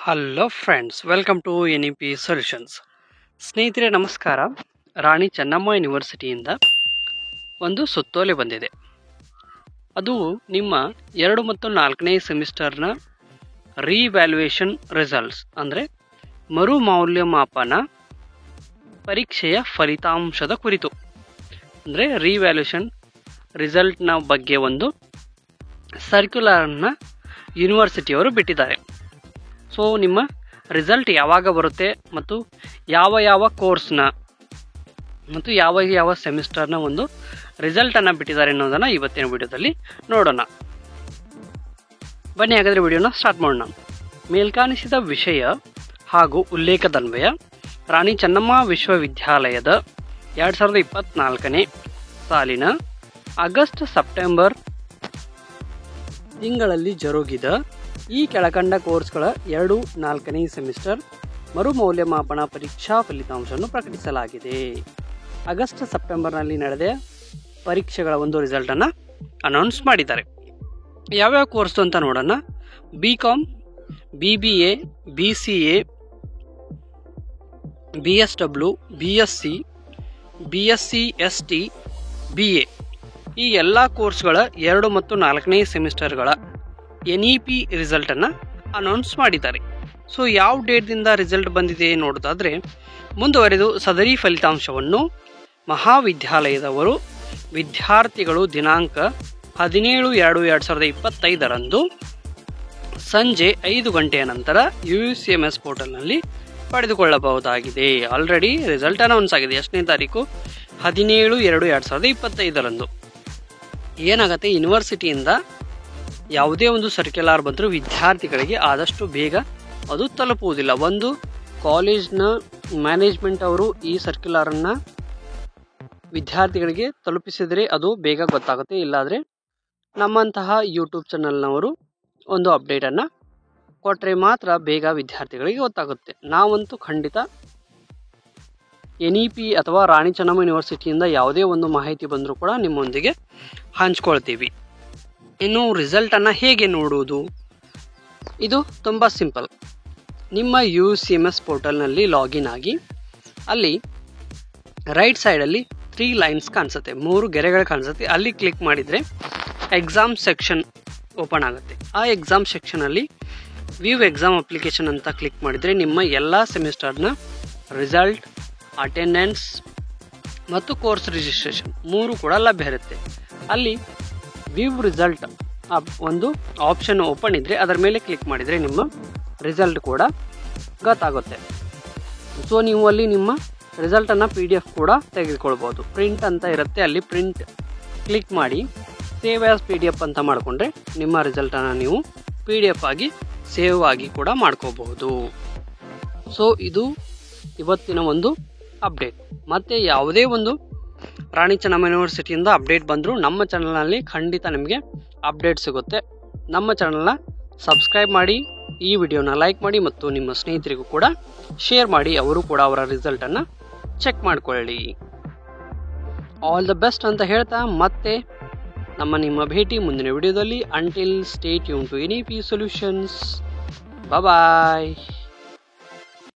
Hello friends, welcome to NEP solutions. ಸ್ನೇಹಿತರೆ ನಮಸ್ಕಾರ. ರಾಣಿ ಚೆನ್ನಮ್ಮ ಯೂನಿವರ್ಸಿಟಿಯಿಂದ ಒಂದು ಸುತ್ತೋಲೆ ಬಂದಿದೆ. ಅದು ನಿಮ್ಮ 2 ಮತ್ತು 4ನೇ ಸೆಮಿಸ್ಟರ್ನ ರೀವ್ಯಾಲ್ಯೂಯೇಷನ್ ರಿಸಲ್ಟ್ಸ್ ಅಂದರೆ ಮರು ಮೌಲ್ಯಮಾಪನ ಪರೀಕ್ಷೆಯ ಫಲಿತಾಂಶದ ಕುರಿತು, ಅಂದರೆ ರೀವ್ಯಾಲ್ಯೂಯೇಷನ್ ರಿಸಲ್ಟ್ನ ಬಗ್ಗೆ ಒಂದು ಸರ್ಕ್ಯುಲರ್ನ ಯೂನಿವರ್ಸಿಟಿಯವರು ಬಿಟ್ಟಿದ್ದಾರೆ. ಸೊ ನಿಮ್ಮ ರಿಸಲ್ಟ್ ಯಾವಾಗ ಬರುತ್ತೆ ಮತ್ತು ಯಾವ ಕೋರ್ಸ್ನ ಮತ್ತು ಯಾವ ಸೆಮಿಸ್ಟರ್ನ ಒಂದು ರಿಸಲ್ಟನ್ನು ಬಿಟ್ಟಿದ್ದಾರೆ ಅನ್ನೋದನ್ನು ಇವತ್ತಿನ ವಿಡಿಯೋದಲ್ಲಿ ನೋಡೋಣ. ಬನ್ನಿ ಹಾಗಾದರೆ ವಿಡಿಯೋನ ಸ್ಟಾರ್ಟ್ ಮಾಡೋಣ. ಮೇಲ್ಕಾಣಿಸಿದ ವಿಷಯ ಹಾಗೂ ಉಲ್ಲೇಖದನ್ವಯ ರಾಣಿ ಚೆನ್ನಮ್ಮ ವಿಶ್ವವಿದ್ಯಾಲಯದ 2024ನೇ ಸಾಲಿನ ಆಗಸ್ಟ್ ಸೆಪ್ಟೆಂಬರ್ ತಿಂಗಳಲ್ಲಿ ಜರುಗಿದ ಈ ಕೆಳಕಂಡ ಕೋರ್ಸ್ಗಳ 2-4ನೇ ಸೆಮಿಸ್ಟರ್ ಮರು ಮೌಲ್ಯಮಾಪನ ಪರೀಕ್ಷಾ ಫಲಿತಾಂಶವನ್ನು ಪ್ರಕಟಿಸಲಾಗಿದೆ. ಆಗಸ್ಟ್ ಸೆಪ್ಟೆಂಬರ್ನಲ್ಲಿ ನಡೆದ ಪರೀಕ್ಷೆಗಳ ಒಂದು ರಿಸಲ್ಟನ್ನು ಅನೌನ್ಸ್ ಮಾಡಿದ್ದಾರೆ. ಯಾವ್ಯಾವ ಕೋರ್ಸು ಅಂತ ನೋಡೋಣ. BCom, BBA, BCA, BSW, BSc, BSc ST, BA ಈ ಎಲ್ಲ ಕೋರ್ಸ್ಗಳ 2 ಮತ್ತು 4ನೇ ಸೆಮಿಸ್ಟರ್ಗಳ NEP ರಿಸಲ್ಟನ್ನು ಅನೌನ್ಸ್ ಮಾಡಿದ್ದಾರೆ. ಸೊ ಯಾವ ಡೇಟ್ದಿಂದ ರಿಸಲ್ಟ್ ಬಂದಿದೆ ನೋಡೋದಾದರೆ, ಮುಂದುವರೆದು ಸದರಿ ಫಲಿತಾಂಶವನ್ನು ಮಹಾವಿದ್ಯಾಲಯದವರು ವಿದ್ಯಾರ್ಥಿಗಳು ದಿನಾಂಕ 17/2/2025 ಸಂಜೆ 5 ಗಂಟೆಯ ನಂತರ UCMS ಪೋರ್ಟಲ್ನಲ್ಲಿ ಪಡೆದುಕೊಳ್ಳಬಹುದಾಗಿದೆ. ಆಲ್ರೆಡಿ ರಿಸಲ್ಟ್ ಅನೌನ್ಸ್ ಆಗಿದೆ. ಎಷ್ಟನೇ ತಾರೀಕು? 17/2/2025. ಏನಾಗುತ್ತೆ, ಯೂನಿವರ್ಸಿಟಿಯಿಂದ ಯಾವುದೇ ಒಂದು ಸರ್ಕ್ಯುಲರ್ ಬಂದರೂ ವಿದ್ಯಾರ್ಥಿಗಳಿಗೆ ಆದಷ್ಟು ಬೇಗ ಅದು ತಲುಪುವುದಿಲ್ಲ. ಒಂದು ಕಾಲೇಜ್ನ ಮ್ಯಾನೇಜ್ಮೆಂಟ್ ಅವರು ಈ ಸರ್ಕ್ಯುಲರನ್ನು ವಿದ್ಯಾರ್ಥಿಗಳಿಗೆ ತಲುಪಿಸಿದರೆ ಅದು ಬೇಗ ಗೊತ್ತಾಗುತ್ತೆ. ಇಲ್ಲಾದರೆ ನಮ್ಮಂತಹ ಯೂಟ್ಯೂಬ್ ಚಾನಲ್ನವರು ಒಂದು ಅಪ್ಡೇಟನ್ನು ಕೊಟ್ಟರೆ ಮಾತ್ರ ಬೇಗ ವಿದ್ಯಾರ್ಥಿಗಳಿಗೆ ಗೊತ್ತಾಗುತ್ತೆ. ನಾವಂತೂ ಖಂಡಿತ NEP ಅಥವಾ ರಾಣಿ ಚೆನ್ನಮ್ಮ ಯೂನಿವರ್ಸಿಟಿಯಿಂದ ಯಾವುದೇ ಒಂದು ಮಾಹಿತಿ ಬಂದರೂ ಕೂಡ ನಿಮ್ಮೊಂದಿಗೆ ಹಂಚ್ಕೊಳ್ತೀವಿ. ಇನ್ನು ರಿಸಲ್ಟನ್ನು ಹೇಗೆ ನೋಡುವುದು? ಇದು ತುಂಬ ಸಿಂಪಲ್. ನಿಮ್ಮ UCMS ಪೋರ್ಟಲ್ನಲ್ಲಿ ಲಾಗಿನ್ ಆಗಿ ಅಲ್ಲಿ ರೈಟ್ ಸೈಡಲ್ಲಿ 3 ಲೈನ್ಸ್ ಕಾಣಿಸುತ್ತೆ, 3 ಗೆರೆಗಳು ಕಾಣಿಸುತ್ತೆ. ಅಲ್ಲಿ ಕ್ಲಿಕ್ ಮಾಡಿದರೆ ಎಕ್ಸಾಮ್ ಸೆಕ್ಷನ್ ಓಪನ್ ಆಗುತ್ತೆ. ಆ ಎಕ್ಸಾಮ್ ಸೆಕ್ಷನಲ್ಲಿ ವ್ಯೂ ಎಕ್ಸಾಮ್ ಅಪ್ಲಿಕೇಶನ್ ಅಂತ ಕ್ಲಿಕ್ ಮಾಡಿದರೆ ನಿಮ್ಮ ಎಲ್ಲ ಸೆಮಿಸ್ಟರ್ನ ರಿಸಲ್ಟ್, ಅಟೆಂಡೆನ್ಸ್ ಮತ್ತು ಕೋರ್ಸ್ ರಿಜಿಸ್ಟ್ರೇಷನ್ 3 ಕೂಡ ಲಭ್ಯ ಇರುತ್ತೆ. ಅಲ್ಲಿ ವ್ಯೂ ರಿಸಲ್ಟ್ ಒಂದು ಆಪ್ಷನ್ ಓಪನ್ ಇದ್ದರೆ ಅದರ ಮೇಲೆ ಕ್ಲಿಕ್ ಮಾಡಿದರೆ ನಿಮ್ಮ ರಿಸಲ್ಟ್ ಕೂಡ ಗೊತ್ತಾಗುತ್ತೆ. ಸೊ ನೀವು ಅಲ್ಲಿ ನಿಮ್ಮ ರಿಸಲ್ಟನ್ನು PDF ಕೂಡ ತೆಗೆದುಕೊಳ್ಬೋದು. ಪ್ರಿಂಟ್ ಅಂತ ಇರುತ್ತೆ, ಅಲ್ಲಿ ಪ್ರಿಂಟ್ ಕ್ಲಿಕ್ ಮಾಡಿ ಸೇವ್ ಆ್ಯಸ್ PDF ಅಂತ ಮಾಡಿಕೊಂಡ್ರೆ ನಿಮ್ಮ ರಿಸಲ್ಟನ್ನು ನೀವು PDF ಆಗಿ ಸೇವ್ ಆಗಿ ಕೂಡ ಮಾಡ್ಕೋಬಹುದು. ಸೊ ಇದು ಇವತ್ತಿನ ಒಂದು ಅಪ್ಡೇಟ್. ಮತ್ತು ಯಾವುದೇ ಒಂದು ರಾಣಿ ಚೆನ್ನಮ್ಮ ಯೂನಿವರ್ಸಿಟಿಯಿಂದ ಅಪ್ಡೇಟ್ ಬಂದರೂ ನಮ್ಮ ಚಾನಲ್ನಲ್ಲಿ ಖಂಡಿತ ನಿಮಗೆ ಅಪ್ಡೇಟ್ ಸಿಗುತ್ತೆ. ನಮ್ಮ ಚಾನಲ್ನ ಸಬ್ಸ್ಕ್ರೈಬ್ ಮಾಡಿ, ಈ ವಿಡಿಯೋನ ಲೈಕ್ ಮಾಡಿ ಮತ್ತು ನಿಮ್ಮ ಸ್ನೇಹಿತರಿಗೂ ಕೂಡ ಶೇರ್ ಮಾಡಿ. ಅವರು ಕೂಡ ಅವರ ರಿಸಲ್ಟನ್ನು ಚೆಕ್ ಮಾಡಿಕೊಳ್ಳಿ. ಆಲ್ ದ ಬೆಸ್ಟ್ ಅಂತ ಹೇಳ್ತಾ ಮತ್ತೆ ನಿಮ್ಮ ಭೇಟಿ ಮುಂದಿನ ವಿಡಿಯೋದಲ್ಲಿ. Until stay tune to NEP solutions. Bye.